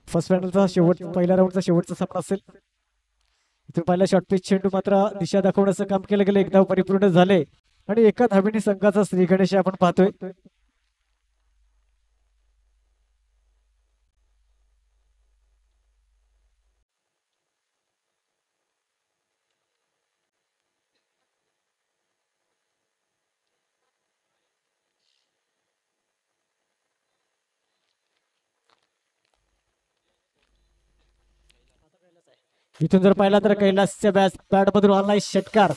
First फायनलचा पहिल्या राऊंडचा शेवटचा सामना असेल. इथून पहिला शॉर्ट पिच चेंडू मात्र दिशा दाखवण्याचं काम केलं गेलं. एकदा परिपूर्ण झाले आणि एका धावेने संघाचा श्री गणेश आपण पाहतोय. इथून जर पाहिला तर कैलासच्या बॅट मधून ऑनलाईन षटकार.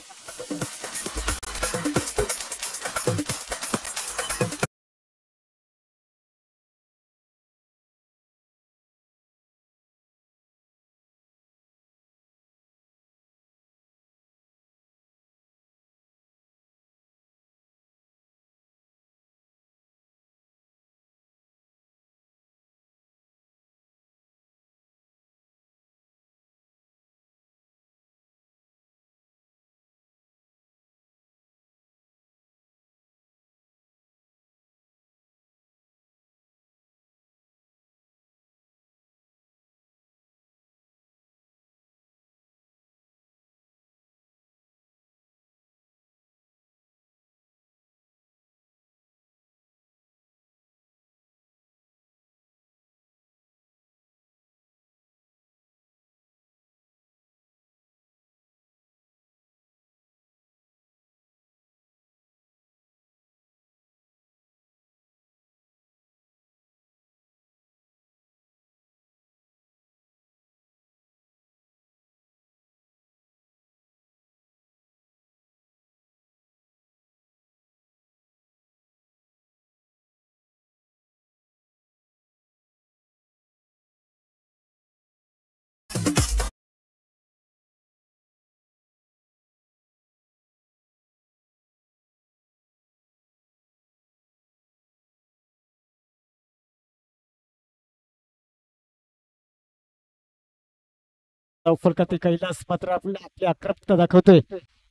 फलकातील कैलास मात्र आपली आक्रमकता दाखवतोय.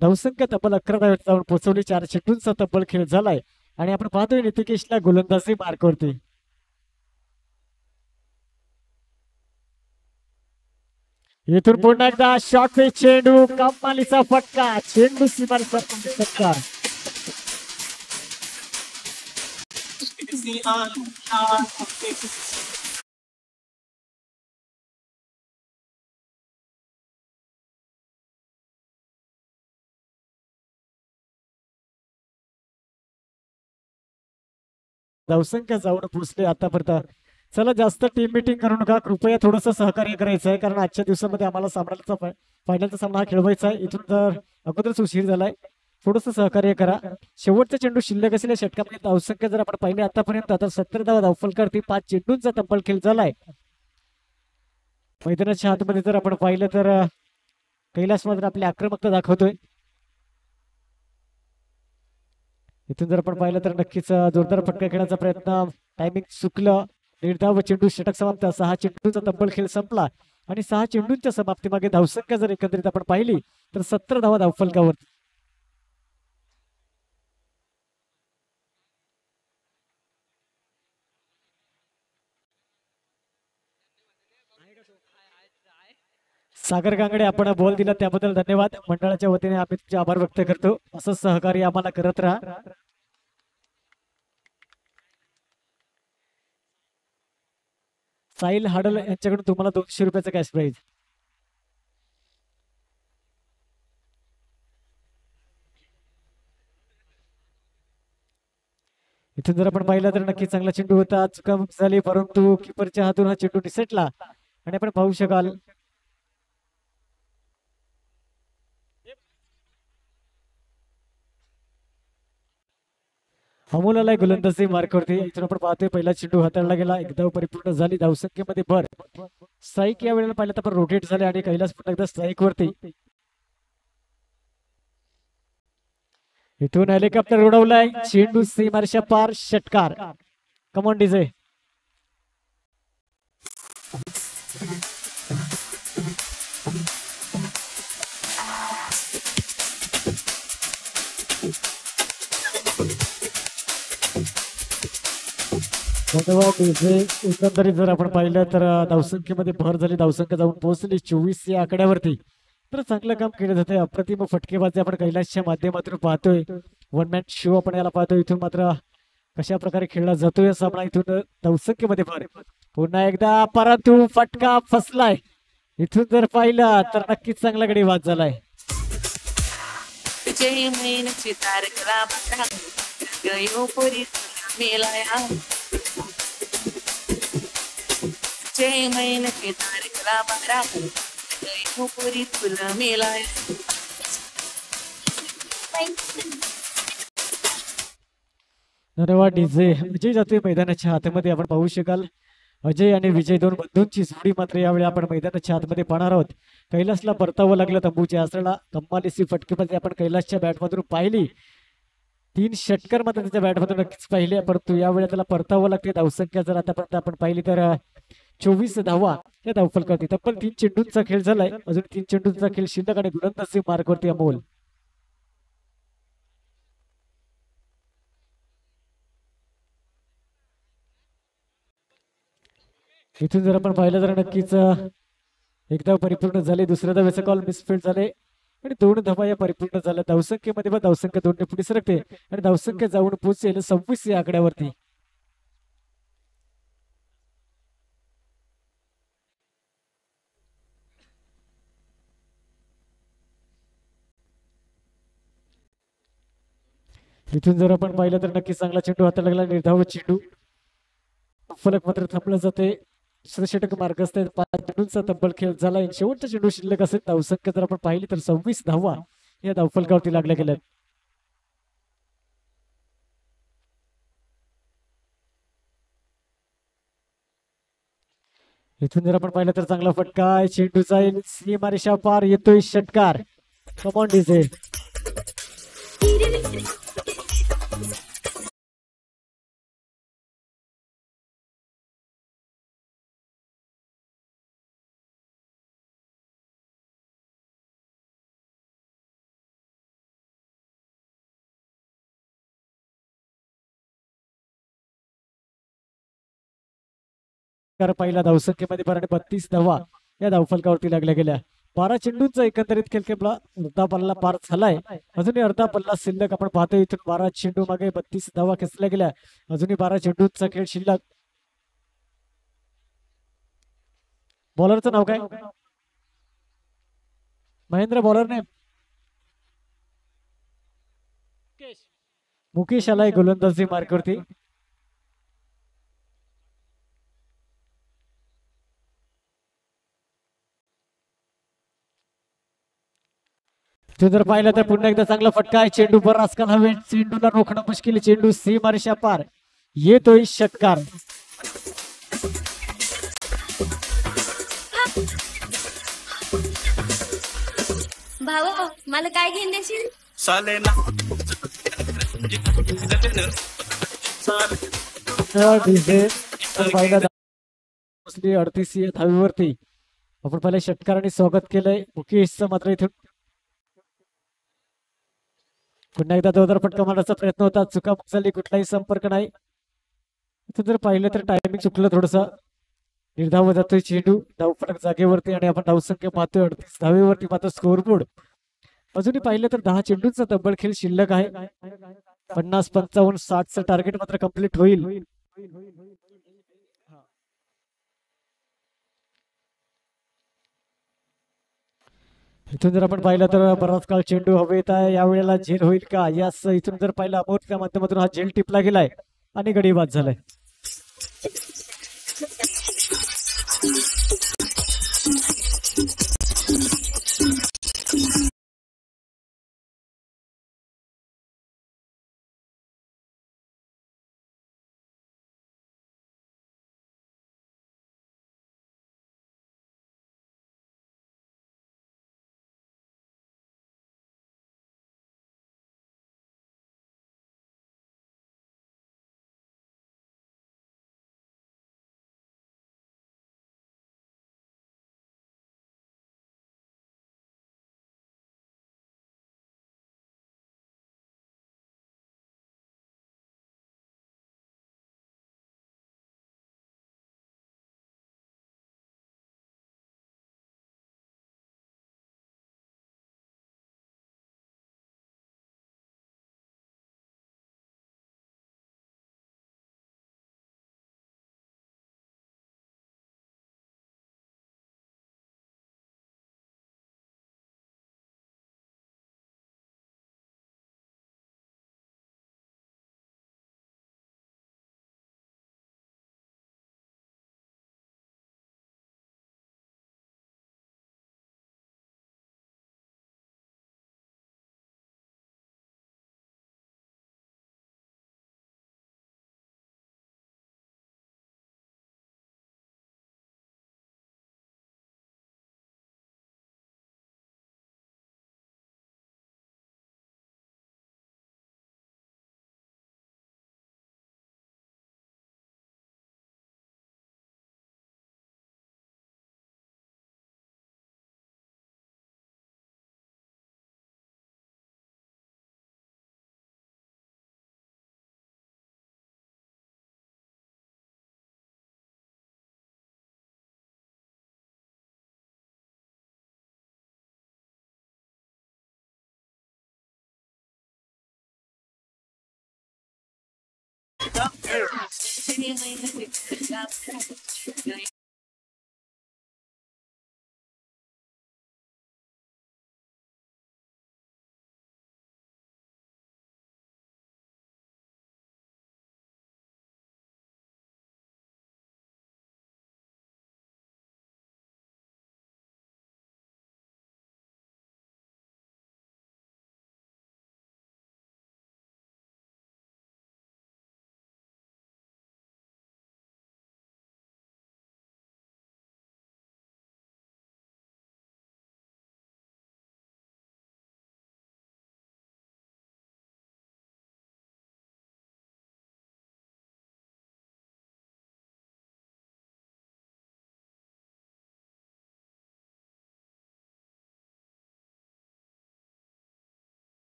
धावसंख्या तब्बल 11 धावेत जाऊन पोहोचवली. 4 चेंडूंचा तब्बल खेळ झालाय आणि आपण पाहतोय नितिकेशला गोलंदाजी मार्कवरती. इथून पुन्हा एकदा शॉर्ट पिच चेंडू, कमालीचा फटका, चेंडू सीमारेषा षटकार. धावसंख्या जाऊन पोहोचले आतापर्यंत. चला जास्त टीम मीटिंग करू नका, कृपया थोडस सहकार्य करायचं आहे, कारण आजच्या दिवसामध्ये आम्हाला सामन्याचा फायनलचा सामना हा खेळवायचा आहे. इथून तर अगोदरच उशीर झालाय, थोडस सहकार्य करा. शेवटचा चेंडू शिल्लक असलेल्या षटकामध्ये धावसंख्या जर आपण पाहिली आतापर्यंत तर 17 धावा धावफलकावरती 5 चेंडूंचा तब्बल खेळ झालाय. मैदानाच्या हातमध्ये जर आपण पाहिलं तर कैलास मात्र आपली आक्रमकता दाखवतोय. इथून जर आपण पाहिलं तर नक्कीच जोरदार फटका खेळण्याचा प्रयत्न, टायमिंग चुकलं. 1.5 धाव चेंडू षटक समाप्त. 6 चेंडूंचा तब्बल खेळ संपला आणि 6 चेंडूंच्या समाप्तीमागे धावसंख्या जर एकंदरीत आपण पाहिली तर 17 धावा धावफलकावर. सागर गांगडे आपण बॉल दिला त्याबद्दल धन्यवाद. मंडळाच्या वतीने आम्ही तुमचे आभार व्यक्त करतो. असंच सहकार्य आम्हाला करत राहा. साहिल हाडल यांच्याकडून तुम्हाला 200 रुपयाचा कॅश प्राइज. इथून जर आपण पाहिलं तर नक्की चांगला चेंडू होता, चुकामुक झाली परंतु किपरच्या हातून हा चेंडू निसटला आणि आपण पाहू शकाल अमोलाला गोलंदाजी मार्कवरती. इथून आपण पाहतोय पहिला चेंडू हाताळला गेला, एकदा परिपूर्ण झाली, धावसंख्येमध्ये भर. स्ट्राईक या वेळेला पाहिलं तर आपण रोटेट झाले आणि कैलास पुन्हा एकदा स्ट्राईक वरती. इथून हेलिकॉप्टर उडवलाय, चेंडू सीमारेषा पार, षटकार. Come on DJ. धन्यवाद डीजे. एकंदरीत जर आपण पाहिलं तर धावसंख्येमध्ये भर झाली, धावसंख्या जाऊन पोहोचली 24 या आकड्यावरती. तर चांगलं काम केलं जाते. अप्रतिम फटकेबाजी आपण कैलासच्या माध्यमातून पाहतोय. वन मॅन शो आपण याला पाहतोय. इथून मात्र कशा प्रकारे खेळला जातोय या सामना. इथून धावसंख्येमध्ये भर पुन्हा एकदा, परंतु फटका फसलाय. इथून जर पाहिलं तर नक्कीच चांगला गडी बाद झालाय. जय महिन्याची तारखेला बघा गयो पोरी मेलाया जय महिन्याची तारखेला बघा गयो पोरी तुला मेलाया. धन्यवाद डीजे. विजय जातोय मैदानाच्या आतमध्ये. आपण पाहू शकाल अजय आणि विजय दोन बंधूंची जोडी मात्र यावेळी आपण मैदानाच्या आतमध्ये पाहणार आहोत. कैलासला परतावं लागलं तंबूच्या आसराला. कम्मालीची फटकेबाजी आपण कैलासच्या बॅटमधून पाहिली. 3 षटकर मात्र त्याच्या बॅटमधून नक्कीच पाहिले, परंतु यावेळी त्याला परतावं लागते. धावसंख्या जर आतापर्यंत आपण पाहिली तर 24 धावा या धावफलकावरती. तब्बल 3 चेंडूंचा खेळ झालाय. अजून 3 चेंडूंचा खेळ शिल्लक आणि गोलंदाजी मार्कवरती अमोल. इथून जर आपण पाहिलं तर नक्कीच एकदा परिपूर्ण झाले. दुसऱ्या धावेचा कॉल मिसफिल्ड झाले आणि 2 धावा या परिपूर्ण झाल्या. धावसंख्येमध्ये धावसंख्या 2 ने पुढे सरकते आणि धावसंख्या जाऊन पोहोचेल 26 या आकड्यावरती. इथून जर आपण पाहिलं तर नक्कीच चांगला चेंडू हाताला लागला. निर्धाव चेंडू. फलक मात्र थांबला जाते. दुसरं षटक मार्गस्थ आहे. 5 चेंडूंचा तब्बल खेळ झाला. शेवटचा चेंडू शिल्लक असेल. धावसंख्या जर आपण पाहिली तर 26 धावा या धावफलकावरती लागल्या गेल्या. इथून जर आपण पाहिलं तर चांगला फटका आहे. चेंडू जाईल सीमारेषा पार. येतोय षटकार. Come on DJ. पहिला धावसंख्येमध्ये भर आणि 32 धावा या धावफलकावरती लागल्या गेल्या. 12 चेंडूंचा एकंदरीत खेळ खेळला. अर्धा पल्ला पार झालाय. अजूनही अर्धा पल्ला शिल्लक आपण पाहतोय. इथून 12 चेंडू मागे 32 धावा खेचल्या गेल्या. अजूनही 12 चेंडूंचा खेळ शिल्लक. बॉलरचं नाव काय? महेंद्र बॉलर ने मुकेश आलाय गोलंदाजी मार्कवरती. जर पाहिलं तर पुन्हा एकदा चांगला फटका आहे. चेंडू बराच काल हवे. चेंडूला रोखणं मुश्किल. चेंडू सीमारेषा पार. येतोय षटकार. भाऊ मला काय घेऊन देशील? डीजे 38 धावीवरती आपण पहिल्या षटकाराने स्वागत केलंय. मुकेशचं मात्र इथून पुन्हा एकदा जोरदार फटका मारण्याचा प्रयत्न होता. चुका झाली. कुठलाही संपर्क नाही. इथं जर पाहिलं तर टायमिंग चुकलं थोडस. निर्धाव जातोय चेंडू धावफलक जागेवरती आणि आपण धावसंख्या पाहतोय 38 धावेवरती. मात्र स्कोरबोर्ड अजूनही पाहिलं तर 10 चेंडूंचा तब्बल खेळ शिल्लक आहे. 50, 55, 60चं टार्गेट मात्र कम्प्लीट होईल. इथून जर आपण पाहिलं तर बराच काळ चेंडू हवेत आहे. यावेळेला झेल होईल का यास इथून जर पाहिलं अमोलच्या माध्यमातून हा झेल टिपला गेलाय आणि गडी बाद झालाय.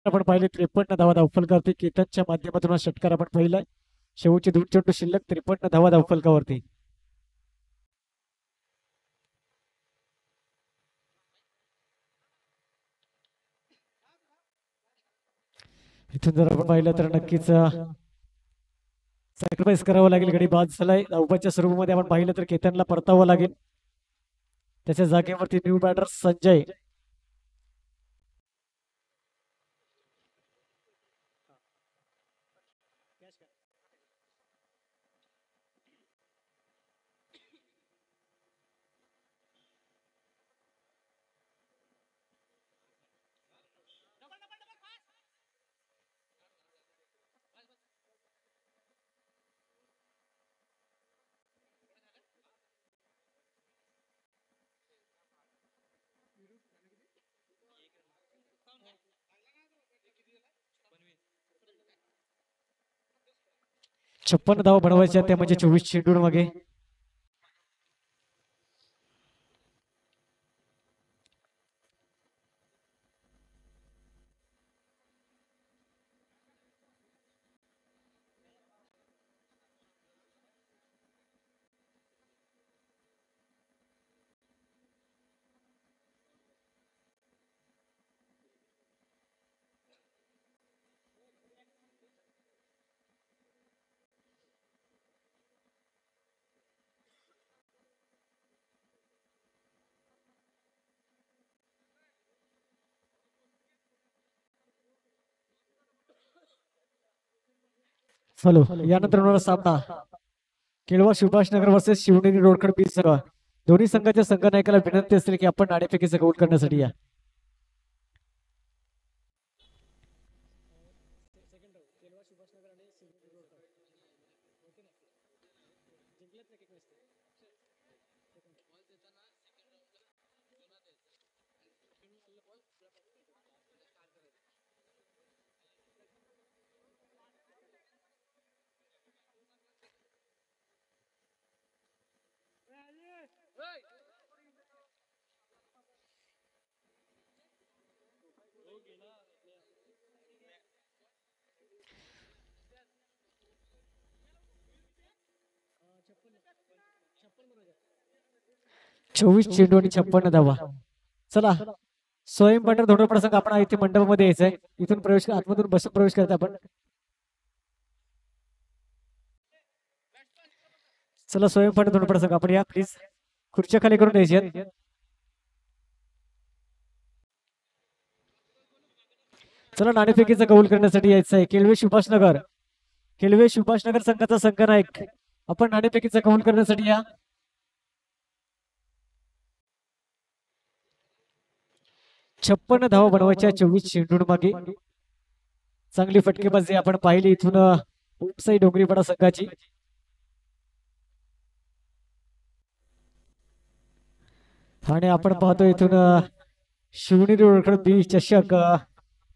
आपण पाहिले 53 धावा धावफलकावरती केतनच्या माध्यमातून हा षटकार आपण पाहिलाय. शेवटचे 2 चेंडू शिल्लक 53 धावा धावफलकावरती. इथून जर आपण पाहिलं तर नक्कीच सॅक्रिफाईस करावं लागेल. गडी बाद झालाय. धावपाच्या स्वरूपामध्ये आपण पाहिलं तर केतनला परतावं लागेल. त्याच्या जागेवरती न्यू बॅटर संजय. छप्पन धावा बनवायच्या त्या म्हणजे 24 चेंडूर मागे. हॅलो, यानंतर होणारा सामना केळवा सुभाषनगर वर्सेस शिवनेरी रोडखड बीच संघ. दोन्ही संघाच्या संघनायकाला विनंती असेल की आपण नाणेफेकीचा कौल करण्यासाठी या. चोवीस चेंडू आणि 56 धावा. चला, स्वयंपाठ धोरण प्रसंग आपण इथे मंडपामध्ये यायचंय. इथून प्रवेश आतमधून बस प्रवेश करत आपण. चला, स्वयंपाठ धोरण प्रसंग आपण या प्लीज. खुर्च्या खाली करून द्यायची. चला, नाणेफेकीचा कौल करण्यासाठी यायचं आहे. केळवे सुभाषनगर. केळवे सुभाषनगर संघाचा संघनायक आपण नाणेफेकीचा कौल करण्यासाठी या. 56 धावा बनवायच्या 24 चेंडूर मागे. चांगली फटकेबाजी आपण पाहिली इथून उपसाई डोंगरीपाडा संघाची. आणि आपण पाहतो इथून शिवनेरी रोडखड बीच चषक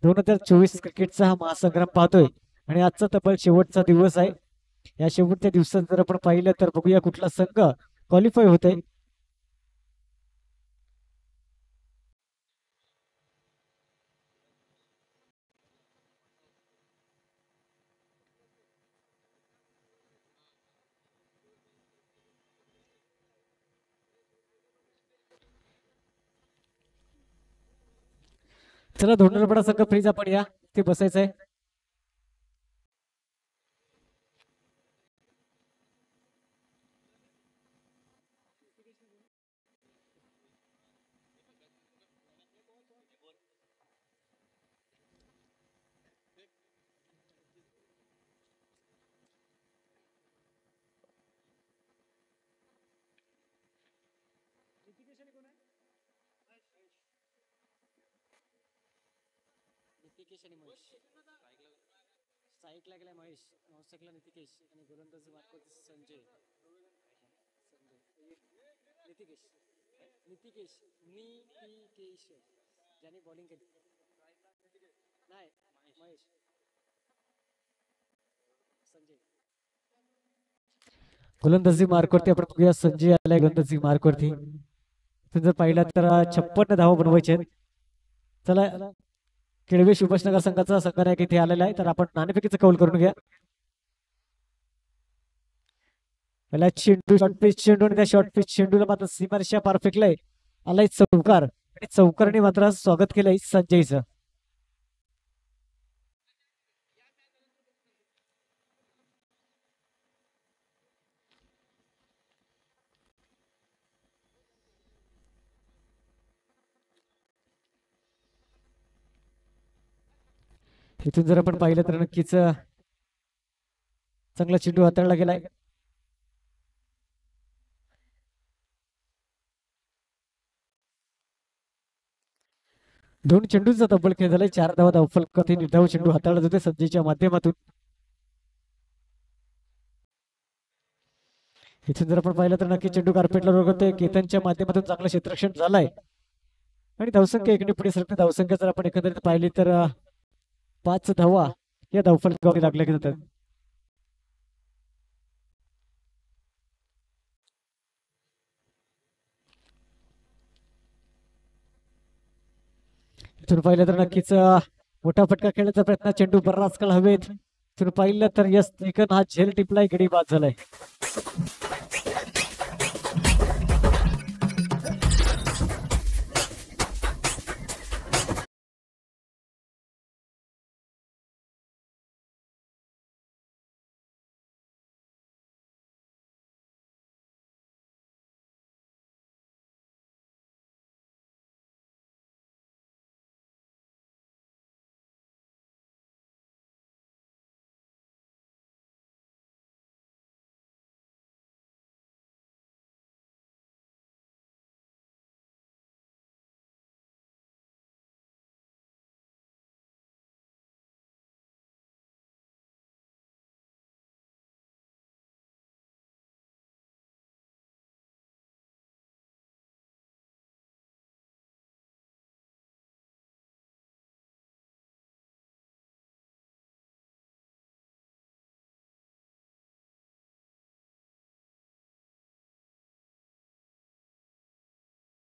2024 क्रिकेटचा हा महासंग्राम पाहतोय. आणि आजचा तब्बल शेवटचा दिवस आहे. या शेवटच्या दिवसात जर आपण पाहिलं तर बघूया कुठला संघ क्वालिफाय होतोय. चला धोंडरपडा संघ फ्रीज आपण या ते बसायचंय. नितिकेश आणि महेश साईकला गेला महेश नॉनस्ट्राईकला नितिकेश आणि गोलंदाजी मार्फत संजय नितिकेश नितिकेश नितिकेश ज्याने बॉलिंग केली नाही महेश संजय गोलंदाजी मार्कवरती आपण बघूया. संजय आलाय गोलंदाजी मार्कवरती. जर पाहिला तर 56 धावा बनवायचे आहेत. चला केळवे सुभाषनगर संघाचा संघनायक इथे आलेला आहे तर आपण नाणेफेकीचा कौल करून घ्या. पहिला चेंडू शॉर्ट पिच चेंडू आणि त्या शॉर्ट पिच चेंडूला मात्र सीमारेषा पार फेकलाय. आलाय चौकार आणि चौकारने मात्र स्वागत केलंय संजयचं. इथून जर आपण पाहिलं तर नक्कीच चांगला चेंडू हाताळला गेलाय. दोन चेंडूंचा तब्बल खेळ झालाय. 4 धावा धावफलकात निर्धाव चेंडू हाताळला जाते संजयच्या माध्यमातून. इथून जर आपण पाहिलं तर नक्की चेंडू कार्पेटला रोखतोय. केतनच्या माध्यमातून चांगलं क्षेत्ररक्षण झालंय आणि धावसंख्या एकने पुढे सरकते. धावसंख्या जर आपण एकंदरीत पाहिली तर 5 धावा या धावफलकावर लागल्या जातात. इथून पाहिलं तर नक्कीच मोठा फटका खेळण्याचा प्रयत्न. चेंडू बराच काळ हवेत. इथून पाहिलं तर यस निकन हा झेल टिपलाय. गडी बाद झालाय.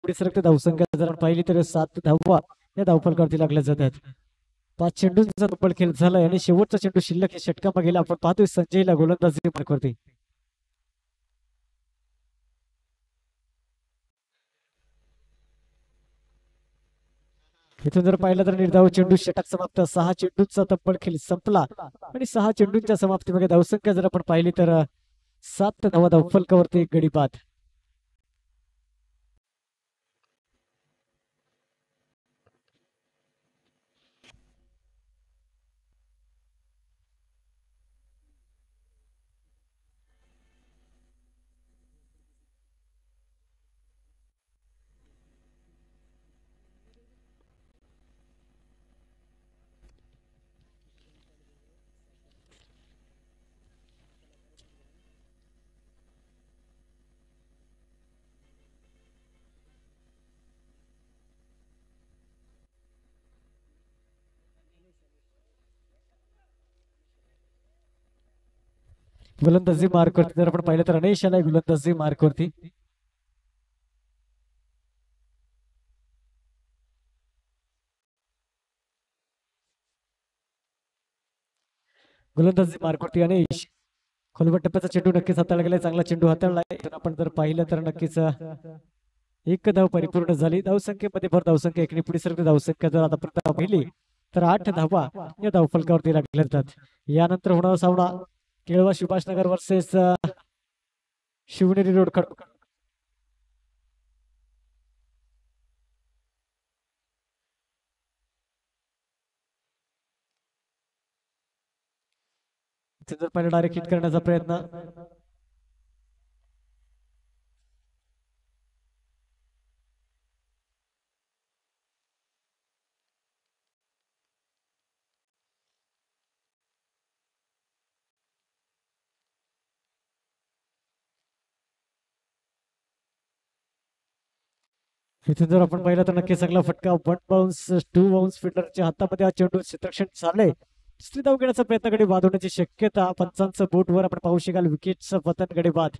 पुढे सरकते. धावसंख्या जर पाहिली तर 7 धावा या धावफलकावरती लागल्या जातात. 5 चेंडूंचा तब्बल खेळ झालाय आणि शेवटचा चेंडू शिल्लक षटकामा गेला. आपण पाहतोय संजयला गोलंदाजी मार्कवरती. इथून जर पाहिलं तर निर्धाव चेंडू षटक समाप्त. 6 चेंडूंचा तब्बल खेळ संपला आणि 6 चेंडूंच्या समाप्तीमध्ये धावसंख्या जर आपण पाहिली तर 7 धावा धावफलकावरती गडी बाद. गोलंदाजी मार्कवरती जर आपण पाहिलं तर अनेश आलाय गोलंदाजी मार्कवरती. गोलंदाजी मार्कवरती अनेश. खोलवर टप्प्याचा चेंडू नक्कीच हाताळला गेलाय. चांगला चेंडू हाताळलाय. आपण जर पाहिलं तर नक्कीच एक धाव परिपूर्ण झाली. धावसंख्येमध्ये भर धावसंख्या एकने पुढे सरकते. धावसंख्या जर आतापर्यंत पाहिली तर 8 धावा या धावफलकावरती लागल्या जातात. यानंतर होणारा सामना केळवा सुभाषनगर वर्सेस शिवनेरी रोड खडक. जर पहिला डायरेक्ट हिट करण्याचा प्रयत्न. इथून जर आपण पाहिलं तर नक्की चांगला फटका. 1 बाउन्स 2 बाउन्स फिल्डरच्या हातामध्ये हा चेंडू क्षेत्ररक्षण चालले. दुसरी धाव घेण्याचा प्रयत्न गडी बाद होण्याची शक्यता. पंचांचं बोटवर आपण पाहू शकाल. विकेटचं पतन गडी बाद.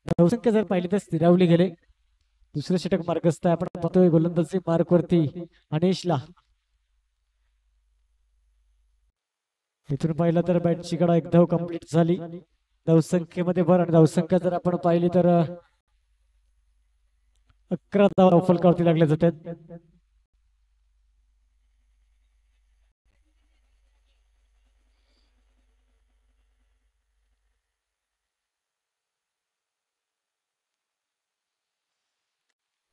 धावसंख्या जर पाहिली तर स्थिरावली गेले. दुसरे षटक मार्गस्थ आहे. आपण पाहतोय गोलंदाजी मार्क वरती अनेशला. इथून पाहिलं तर बॅटची कडा एक धाव कंप्लीट झाली. धावसंख्येमध्ये भर आणि धावसंख्या जर आपण पाहिली तर 11 धाव फलकावरती लागल्या जातात.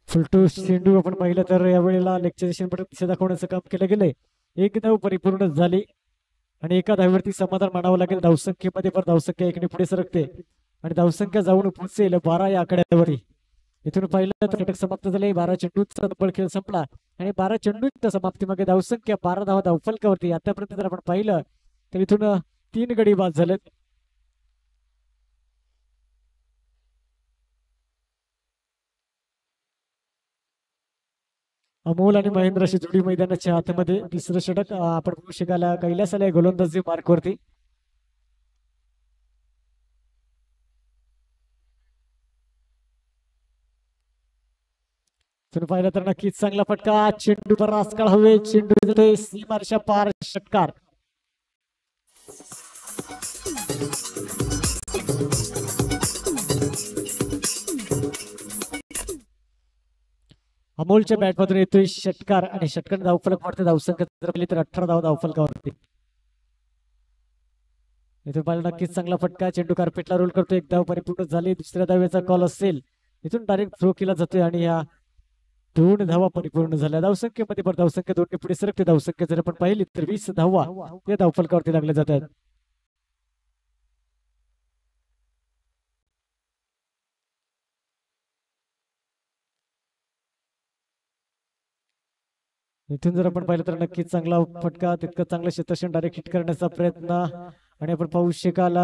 फुलटू चेंडू आपण पाहिलं तर यावेळेला लेक्चरेशन दिशा दाखवण्याचं काम केलं गेलंय. एक धाव परिपूर्ण झाली आणि एका धावेवरती समाधान मानावं लागेल. धावसंख्येमध्ये पण धावसंख्या एकने पुढे सरकते आणि धावसंख्या जाऊन पोहोचेल 12 या आकड्यावरती. इथून पाहिलं तर षटक समाप्त झाले. 12 चेंडूचा तब्बल खेळ संपला आणि 12 चेंडूच्या समाप्तीमागे धावसंख्या 12 धावा धावफलकावरती. आतापर्यंत जर आपण पाहिलं तर इथून 3 गडी बाद झालेत. अमोल आणि महेंद्र अशी जोडी मैदानाच्या आतमध्ये. तिसरं षटक आपण बघू शकाल कैलास आलाय गोलंदाजी मार्कवरती. तुम्ही पाहिलं तर नक्कीच चांगला फटका. चेंडू पर राजकाळ हवे. चेंडू जातोय सीमारेषा पार. षटकार. अमोलच्या बॅटमधून येतोय षटकार आणि षटकार धावफलक वाढते. धावसंख्या जर पाहिली तर 18 धाव धावफलकावरती. इथून पाहिलं नक्कीच चांगला फटका. चेंडू कार्पेटला रोल करतो. एक धाव परिपूर्ण झाली. दुसऱ्या धावेचा कॉल असेल. इथून डायरेक्ट थ्रो केला जातोय आणि या 2 धावा परिपूर्ण झाल्या. धावसंख्येमध्ये पण धावसंख्या 2 पुढे सरकते. धावसंख्या जर आपण पाहिली तर 20 धावा या धावफलकावरती लागल्या जातात. इथून जर आपण पाहिलं तर नक्कीच चांगला फटका, तितकं चांगलं क्षेत्ररक्षण डायरेक्ट हिट करण्याचा प्रयत्न. आणि आपण पाहू शकाल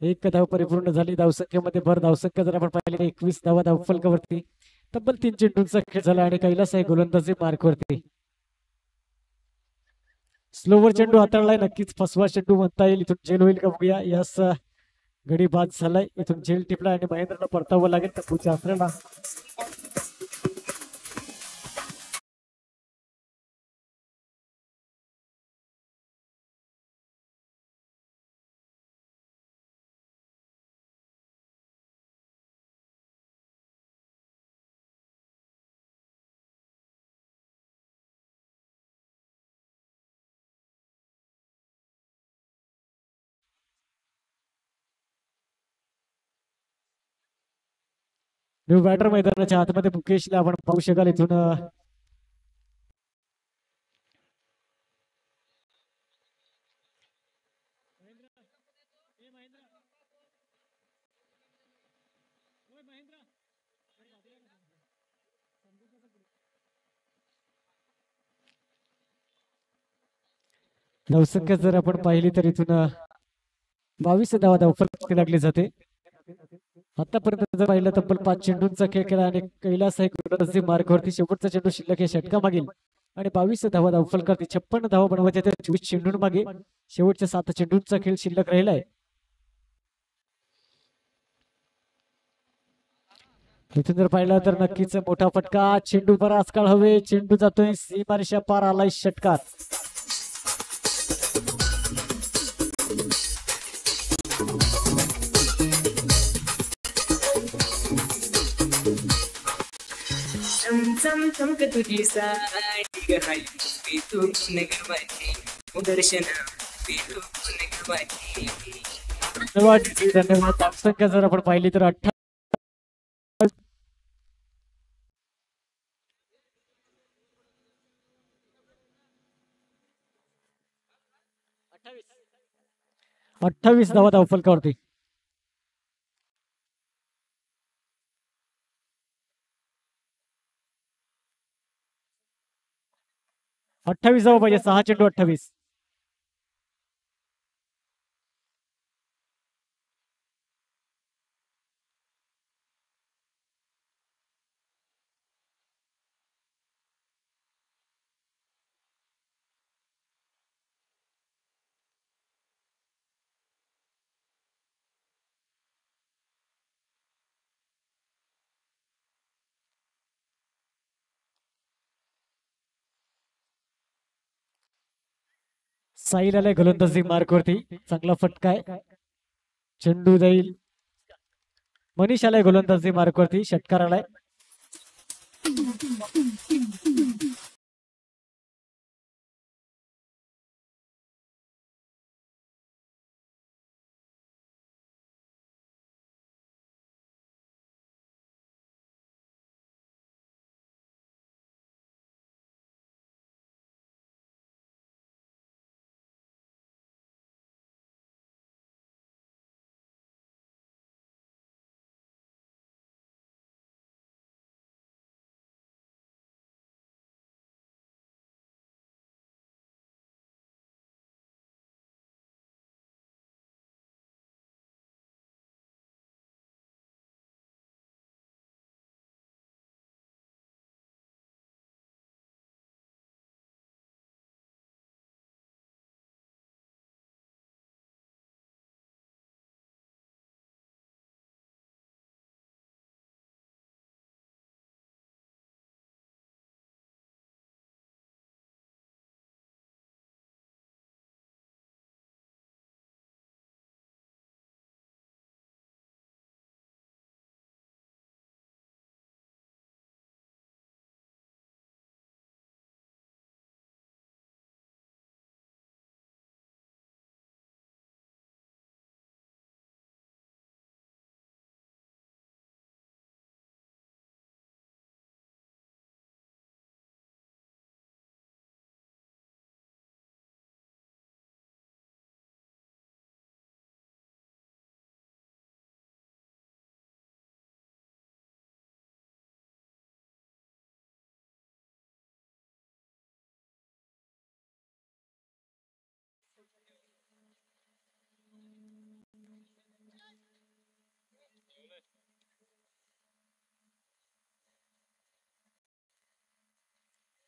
एक धाव परिपूर्ण झाली. धावसंख्येमध्ये भर. धावसंख्या जर आपण पाहिली 21 धावा धावफलकावरती. तब्बल 3 चेंडूंचा खेळ झाला आणि कैलास आहे गोलंदाजी मार्कवरती. स्लोवर चेंडू हाताळलाय, नक्कीच फसवा चेंडू म्हणता येईल. इथून झेल होईल का बघूया. यस, गडी बाद झालाय. इथून झेल टिपला आणि महेंद्रला परतावं लागेल तर पुढच्या आसऱ्याला. न्यू बॅटर मैदानाच्या आतमध्ये मुकेशला आपण पाहू शकाल. इथून धावसंख्या जर आपण पाहिली तर इथून 22 धावा धावफलक लागली जाते. आतापर्यंत जर पाहिलं तब्बल 5 चेंडूंचा खेळ केला आणि कैलास आहे गोलंदाजी मार्कवरती. शेवटचा चेंडू शिल्लक आहे षटका मागील आणि 22 धावा धावफलकावरती. 56 धावा बनवायच्या त्या 24 चेंडूं मागे. शेवटच्या 7 चेंडूंचा खेळ शिल्लक राहिलाय. इथून जर पाहिलं तर नक्कीच मोठा फटका. चेंडू बराच काळ हवे. चेंडू जातोय सीमारेषा पार, आलाय षटकार. तुझी साडी दर्शन धन्यवाद धन्यवाद. धावसंख्या जर आपण पाहिली तर 28 धावा धावफलकावरती. 28 धावा पाहिजे. 6 चेंडू 28. साईल आलाय गोलंदाजी मार्कवरती. चांगला फटका आहे. चेंडू जाईल. मनीष आलाय गोलंदाजी मार्कवरती. षटकार आलाय.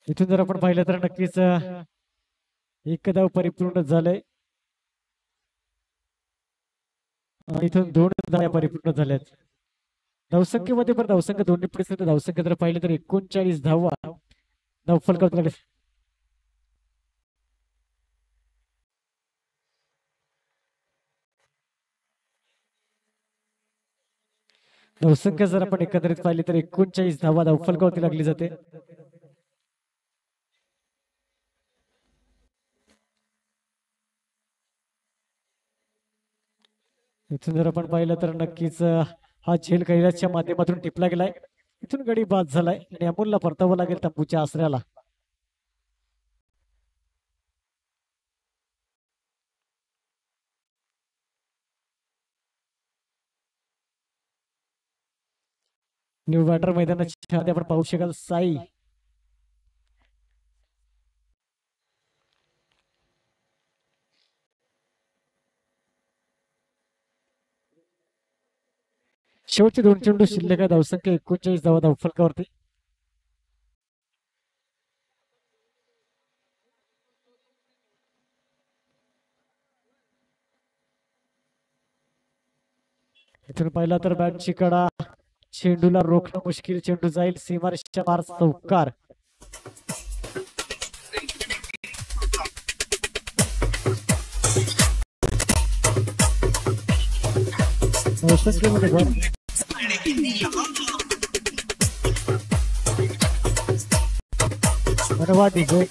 इथून जर आपण पाहिलं तर नक्कीच एक धाव परिपूर्ण झालंय आणि इथून 2 धावा परिपूर्ण झाल्यात. धावसंख्येमध्ये पण धावसंख्या दोन्ही पुढे धावसंख्या जर पाहिली तर 39 धावा धावफलकावरती लागले. धावसंख्या जर आपण एकंदरीत पाहिली तर 39 धावा धावफलकावरती लागली जाते. इथून जर आपण पाहिलं तर नक्कीच हा झेल कैलासच्या माध्यमातून टिपला गेलाय. इथून गडी बाद झालाय आणि अमोलला परतावं लागेल तंबूच्या आसऱ्याला. न्यू बॅटर मैदानाच्या आधी आपण पाहू शकाल साई शेवटचे 2 चेंडू शिल्लक आहे. धावसंख्या 39 धावा धावफलकावरती. इथून पाहिला तर बॅटची कडा चेंडूला रोखणं मुश्किल. चेंडू जाईल सीमारेषेच्या पार. चौकार. धावसंख्येमध्ये भर. मनवा डिझे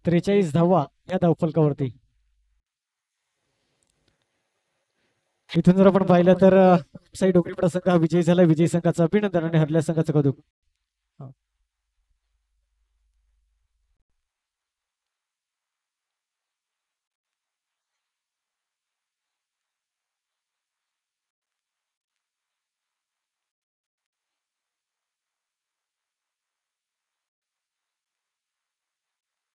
43 धावा या धावफलकावरती. इथून जर आपण पाहिलं तर साई डोंगरीपाडा संघ हा विजयी झाला. विजयी संघाचं अभिनंदन आणि हरल्या संघाचं कौतुक.